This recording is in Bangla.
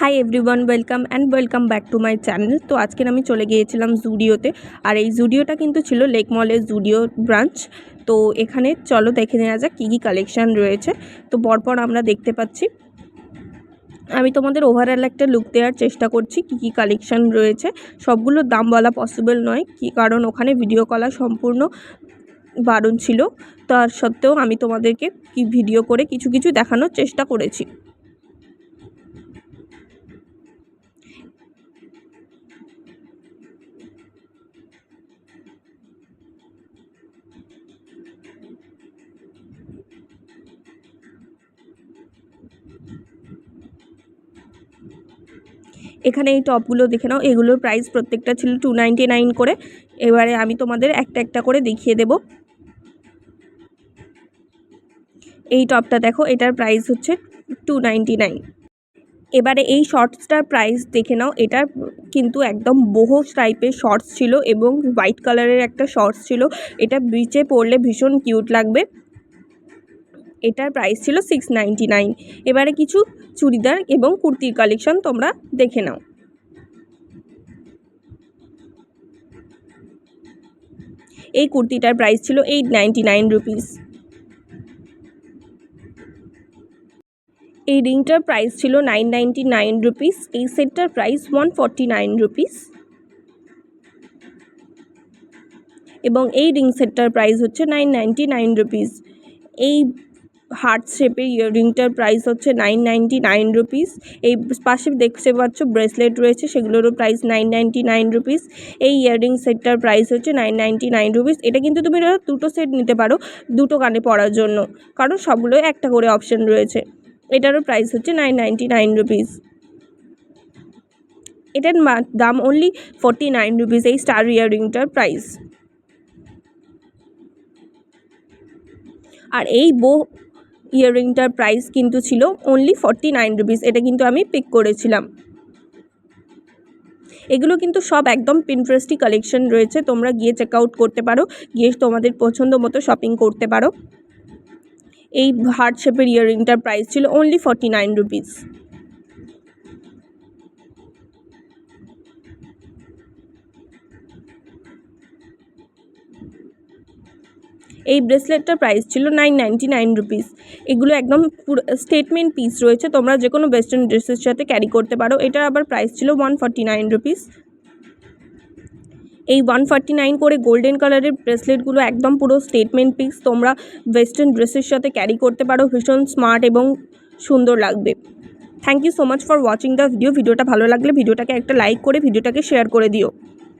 Hi everyone, welcome back to my channel. তো আজকে আমি চলে গিয়েছিলাম জুডিওতে। আর এই জুডিওটা কিন্তু ছিল লেক মলের জুডিও ব্রাঞ্চ। তো এখানে চলো দেখে নেওয়া যাক কী কী কালেকশান রয়েছে। তো পরপর আমরা দেখতে পাচ্ছি, আমি তোমাদের ওভারঅল একটা লুক দেওয়ার চেষ্টা করছি কী কী কালেকশান রয়েছে। সবগুলোর দাম বলা পসিবল নয়, কি কারণ ওখানে ভিডিও করা সম্পূর্ণ বারণ ছিল। তার সত্ত্বেও আমি তোমাদেরকে ভিডিও করে কিছু কিছু দেখানোর চেষ্টা করেছি। এখানে এই টপগুলো দেখে নাও, এগুলোর প্রাইস প্রত্যেকটা ছিল 299 করে। এবারে আমি তোমাদের একটা একটা করে দেখিয়ে দেব। এই টপটা দেখো, এটার প্রাইস হচ্ছে 299। এবারে এই শর্টসটার প্রাইস দেখে নাও। এটার কিন্তু একদম বহু টাইপের শর্টস ছিল এবং হোয়াইট কালারের একটা শর্টস ছিল। এটা বিচে পরলে ভীষণ কিউট লাগবে। এটার প্রাইস ছিল 699। এবারে কিছু চুড়িদার এবং কুর্তির কালেকশন তোমরা দেখে নাও। এই কুর্তিটার প্রাইস ছিল 899 রুপিস। এই রিংটার প্রাইস ছিল 999 রুপিস। এই সেটটার প্রাইস 149 রুপিস। এবং এই রিং সেটটার প্রাইস হচ্ছে 999 রুপিস। এই হার্ট শেপের ইয়াররিংটার প্রাইস হচ্ছে 999 রুপিস। এই পাশে দেখতে পাচ্ছ ব্রেসলেট রয়েছে, সেগুলোরও প্রাইস 999 রুপিস। এই ইয়াররিং সেটটার প্রাইস হচ্ছে 999 রুপিস। এটা কিন্তু তুমি দুটো সেট নিতে পারো দুটো কানে পরার জন্য, কারণ সবগুলো একটা করে অপশন রয়েছে। এটারও প্রাইস হচ্ছে 999 রুপিস। এটার দাম অনলি 49 রুপিস। এই স্টার ইয়াররিংটার প্রাইস। আর এই ইয়াররিংটার প্রাইস কিন্তু ছিল অনলি 49 রুপিস। এটা কিন্তু আমি পিক করেছিলাম। এগুলো কিন্তু সব একদম পিন্টারেস্টি কালেকশন রয়েছে, তোমরা গিয়ে চেক আউট করতে পারো, গিয়ে তোমাদের পছন্দ মতো শপিং করতে পারো। এই হার্ট শেপের ইয়াররিংটার প্রাইস ছিল অনলি 49 রুপিস। এই ব্রেসলেটটার প্রাইস ছিল 999 রুপিস। এগুলো একদম পুরো স্টেটমেন্ট পিস রয়েছে, তোমরা যে কোনো ওয়েস্টার্ন ড্রেসের সাথে ক্যারি করতে পারো। এটা আবার প্রাইস ছিল 149 রুপিস। এই 149 করে গোল্ডেন কালারের ব্রেসলেটগুলো একদম পুরো স্টেটমেন্ট পিস, তোমরা ওয়েস্টার্ন ড্রেসের সাথে ক্যারি করতে পারো, ভীষণ স্মার্ট এবং সুন্দর লাগবে। Thank you so much for watching the ভিডিওটা ভালো লাগলে ভিডিওটাকে একটা লাইক করে ভিডিওটাকে শেয়ার করে দিও।